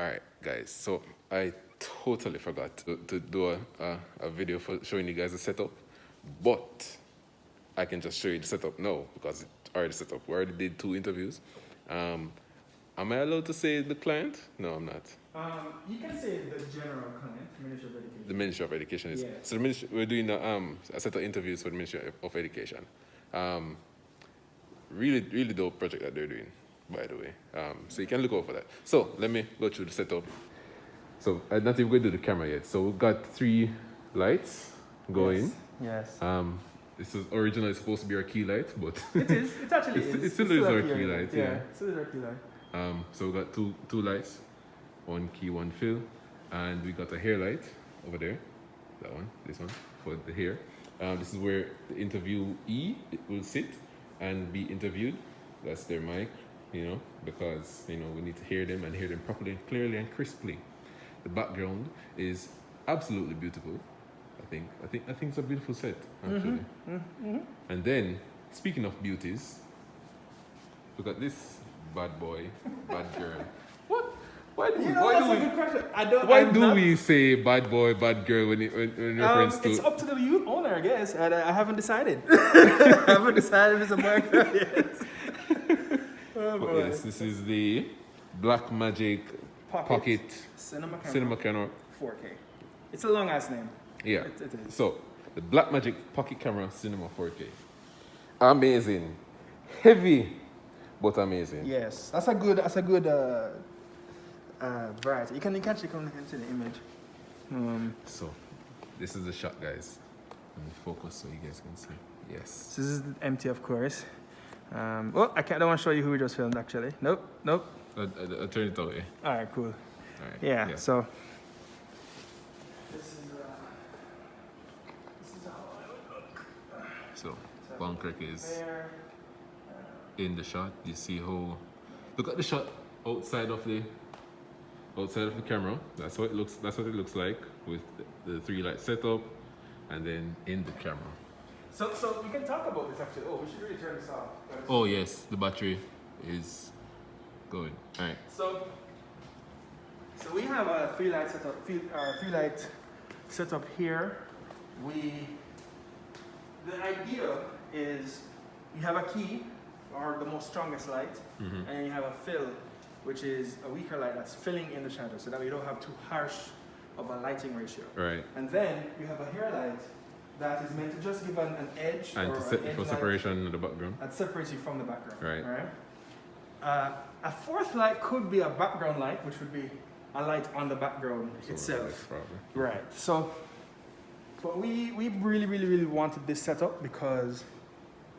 All right, guys. So I totally forgot to do a video for showing you guys the setup, but I can just show you the setup now because it's already set up. We already did 2 interviews. Am I allowed to say the client? No, I'm not. You can say the general client, Ministry of Education. The Ministry of Education is. Yes. So the ministry, we're doing a set of interviews for the Ministry of Education. Really dope project that they're doing, by the way. So you can look out for that. So let me go through the setup. So I'm not even going to do the camera yet. So we've got 3 lights going. Yes. This is originally supposed to be our key light, but It is. It actually is. It still is our key light. Yeah. It still is our key light. So we got two lights, 1 key, 1 fill, and we got a hair light over there. That one, this one for the hair. This is where the interviewee will sit and be interviewed. That's their mic, because we need to hear them and hear them properly, clearly, and crisply. The background is absolutely beautiful. I think it's a beautiful set, actually. And then, speaking of beauties, look at this bad boy, bad girl. What? Why do we say bad boy, bad girl when reference to? It's up to the youth owner, I guess. I haven't decided. I haven't decided if it's a boy or girl yet. But yes, this is the Black Magic Pocket Cinema Camera 4K. It's a long ass name. Yeah. It is. So the Black Magic Pocket Camera Cinema 4K. Amazing, heavy, but amazing. Yes, that's a good variety. You can actually come into the image. So this is the shot, guys. Let me focus so you guys can see. Yes. So this is empty, of course. I don't want to show you who we just filmed actually. Nope. I'll turn it away. All right, cool. All right. Yeah. So this is how I would look. So Bunkirk is in the shot. You see how? Look at the shot outside of the camera. That's what it looks. That's what it looks like with the 3 light setup, and then in the camera. So we can talk about this actually. Oh, we should really turn this off. Oh yes, the battery is going. All right. So we have a 3 light setup. 3 light setup here. The idea is you have a key or the most strongest light, and then you have a fill, which is a weaker light that's filling in the shadow, so that we don't have too harsh of a lighting ratio. Right. And then you have a hair light that is meant to just give an edge And for separation of the background. that separates you from the background. Right. A 4th light could be a background light, which would be a light on the background itself. Right. So, but we really wanted this setup because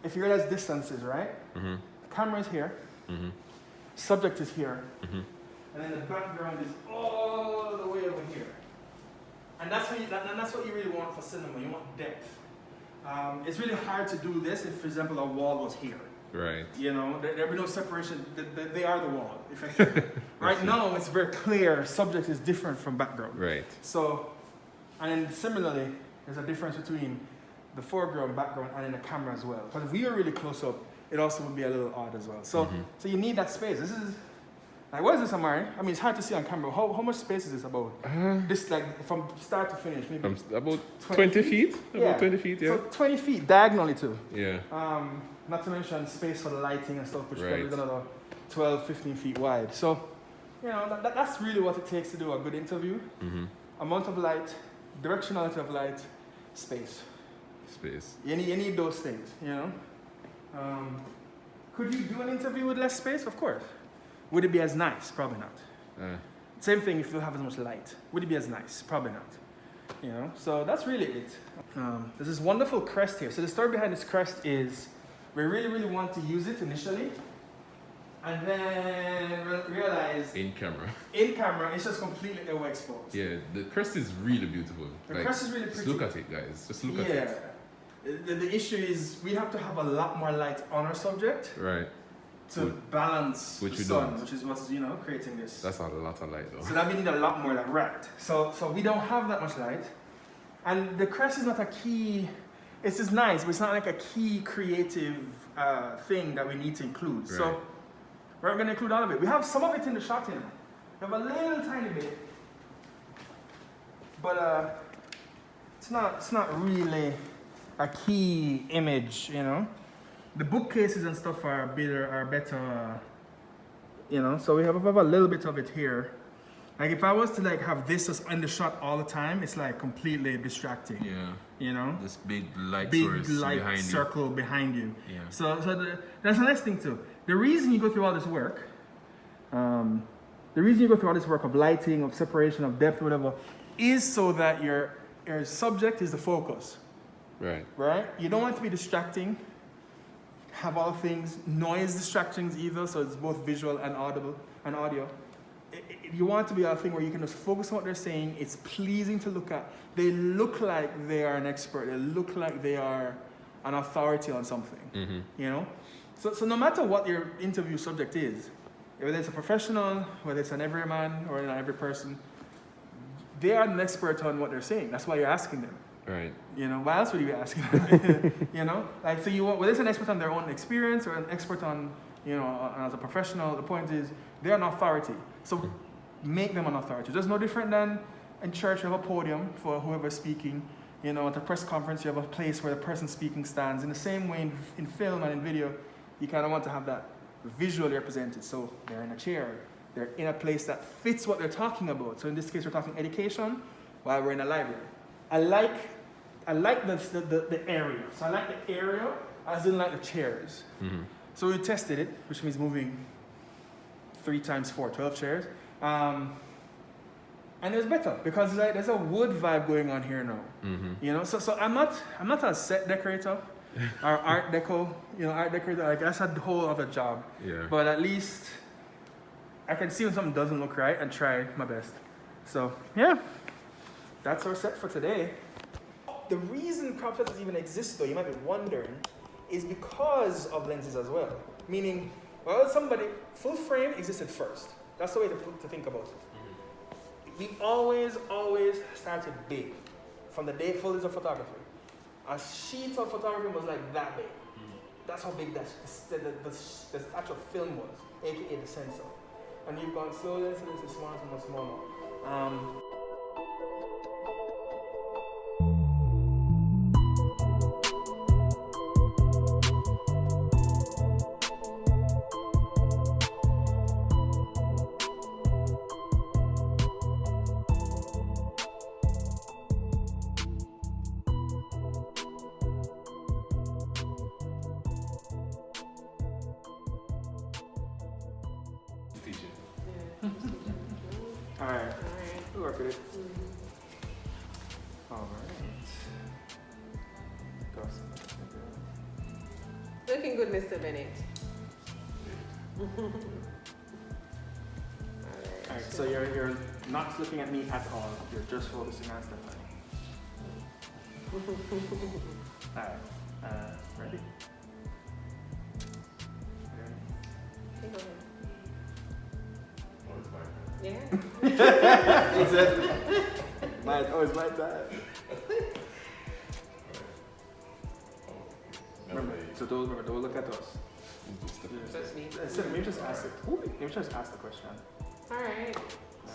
if you realize distances, right? The camera is here, subject is here, and then the background is all the way over here. And that's what you really want for cinema. You want depth. It's really hard to do this if, for example, a wall was here. Right. There would be no separation. They are the wall, effectively. Right now, it's very clear. Subject is different from background. Right. So, and then similarly, there's a difference between the foreground, background, and in the camera as well. But if we were really close up, it also would be a little odd as well. So, so you need that space. This is like, what is this, Amari? I mean, it's hard to see on camera. How much space is this about? This, like, from start to finish, maybe about 20 feet. About 20 feet, yeah. So 20 feet diagonally too. Yeah. Not to mention space for the lighting and stuff, which Right. is another 12, 15 feet wide. So, that's really what it takes to do a good interview. Amount of light, directionality of light, space. You need those things, Could you do an interview with less space? Of course. Would it be as nice? Probably not. Same thing if you don't have as much light. Would it be as nice? Probably not. So that's really it. There's this wonderful crest here. So the story behind this crest is we really want to use it initially, and then realize In camera, it's just completely overexposed. Yeah, the crest is really beautiful. The crest is really Just pretty. look at it, guys. Just look at it. Yeah. The issue is we have to have a lot more light on our subject. Right. To balance which the we sun, don't. which is what's creating this. That's a lot of light, though. So that we need a lot more light, right? So we don't have that much light, and the crest is not a key. It's just nice, but it's not like a key creative thing that we need to include. Right. So we're going to include all of it. We have some of it in the shot, You have a little tiny bit, but it's not really a key image, you know. The bookcases and stuff are better, you know. So we have a little bit of it here. Like if I was to like have this just on the shot all the time, it's like completely distracting. Yeah. You know. This big light circle behind you. Yeah. So that's the next thing too. The reason you go through all this work, of lighting, of separation, of depth, whatever, is so that your subject is the focus. Right. Right? You don't want it to be distracting. Have all things, noise distractions either, so it's both visual and audio. You want it to be a thing where you can just focus on what they're saying. It's pleasing to look at. They look like they are an expert. They look like they are an authority on something. Mm-hmm. You know? So no matter what your interview subject is, whether it's a professional, whether it's an everyman or an every person, they are an expert on what they're saying. That's why you're asking them. Right. You know, why else would you be asking them? You know? Like, so you want, whether it's an expert on their own experience or an expert on, you know, as a professional, the point is, they're an authority. So make them an authority. Just no different than in church, you have a podium for whoever's speaking. You know, at a press conference, you have a place where the person speaking stands. In the same way, in film and in video, you kind of want to have that visually represented. So they're in a chair. They're in a place that fits what they're talking about. So in this case, we're talking education while we're in a library. I like the area. So I like the area as in like the chairs. Mm-hmm. So we tested it, which means moving 3 times 4, 12 chairs. And it was better because like, there's a wood vibe going on here now. Mm-hmm. You know, so I'm not a set decorator or art decorator. Like that's a whole other job. Yeah. But at least I can see when something doesn't look right and try my best. So yeah, that's our set for today. The reason crop sets even exist, though, you might be wondering, is because of lenses as well. Meaning, well, full frame existed first. That's the way to think about it. We always started big from the day fully of photography. A sheet of photography was like that big. That's how big the actual film was, aka the sensor. And you've gone slowly into this smaller and smaller. Alright, we'll work with it. Alright. Looking good, Mr. Bennett. Alright, so you're not looking at me at all. You're just focusing on Stephanie. Alright, ready? Yeah. Exactly. It's my time. Remember, so don't look at us. Just me. Maybe just ask it. Maybe just ask the question. All right.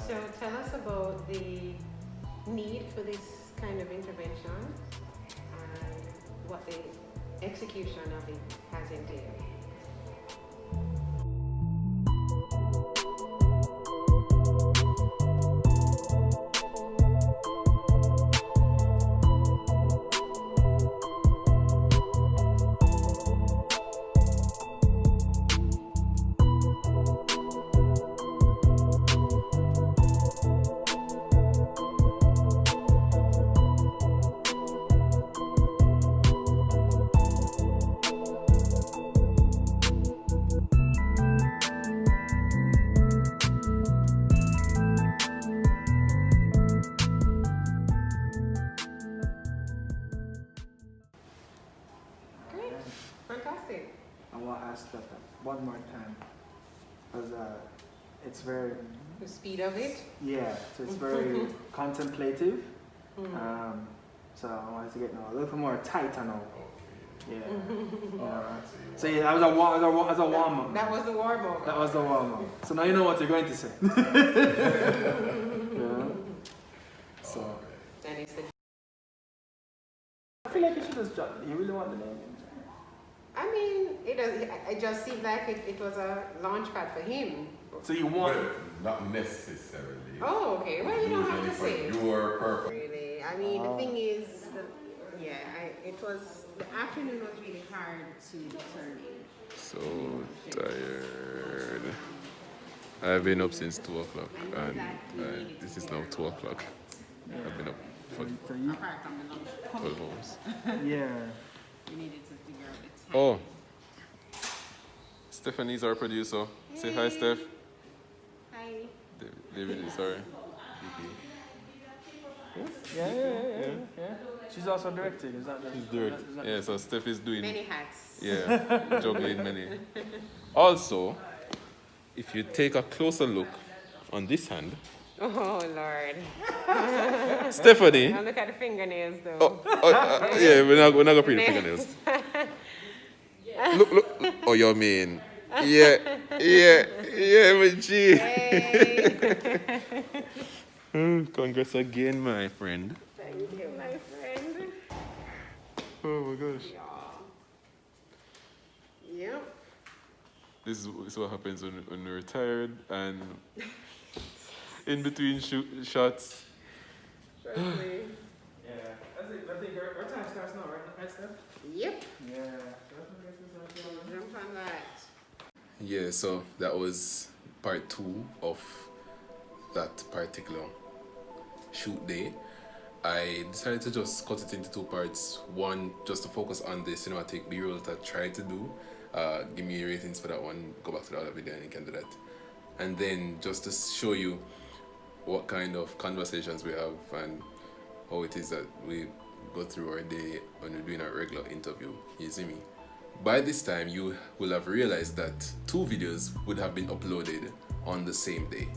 So tell us about the need for this kind of intervention and what the execution of it has entailed. Fantastic. I want to ask that one more time. Because it's very... The speed of it. Yeah, so it's very contemplative. So I wanted to get a little more tight, I know. Yeah. Alright. So yeah, that was a warm up. That was the warm up. That was the warm up. So now you know what you're going to say. Yeah. So. And it's the I feel like you should just jot. You really want the name? I mean, it just seemed like it was a launch pad for him. So you want? Well, not necessarily. Oh, okay. Well, you don't have to say. Your purpose. Really. I mean, the thing is, the afternoon was really hard to determine. So tired. I've been up since 2 o'clock, and this is now 2 o'clock. I've been up for 12 hours. Yeah. We needed to figure out the time. Oh, Stephanie's our producer. Say hi, Steph. Hi. David is sorry. Yeah. She's also directing, is that? She's directing. Yeah, so Steph is doing. Many hats. Yeah, juggling many. Also, if you take a closer look on this hand, Oh, Lord. Stephanie. Now look at the fingernails, though. Yeah, we're not gonna print the fingernails. Look. Oh, you mean? Yeah, my G. Hey. Congrats again, my friend. Thank you, my friend. Oh my gosh. Yep. This is what happens when we're tired and in between shots. Trust me. Yeah. I think our time starts now, right, Steph? Yep. Yeah. Jump on that. Yeah, so that was part 2 of that particular shoot day. I decided to just cut it into 2 parts. One, just to focus on the cinematic B-roll that I tried to do. Give me ratings for that one. Go back to the other video and you can do that. And then just to show you what kind of conversations we have and how it is that we go through our day when we're doing a regular interview. You see me? By this time, you will have realized that 2 videos would have been uploaded on the same day.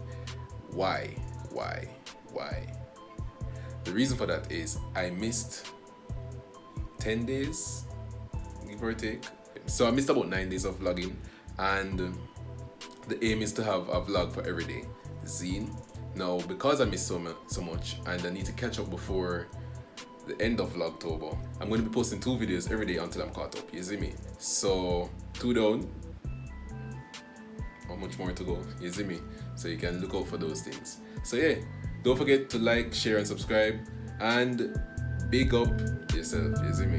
Why? The reason for that is I missed 10 days, give or take. So I missed about 9 days of vlogging, and the aim is to have a vlog for every day. Zine. Now, because I missed so much and I need to catch up before the end of VLOGTOBER, I'm going to be posting 2 videos every day until I'm caught up, you see me? So 2 down, how much more to go, you see me? So you can look out for those things. So yeah, don't forget to like, share and subscribe, and big up yourself, you see me?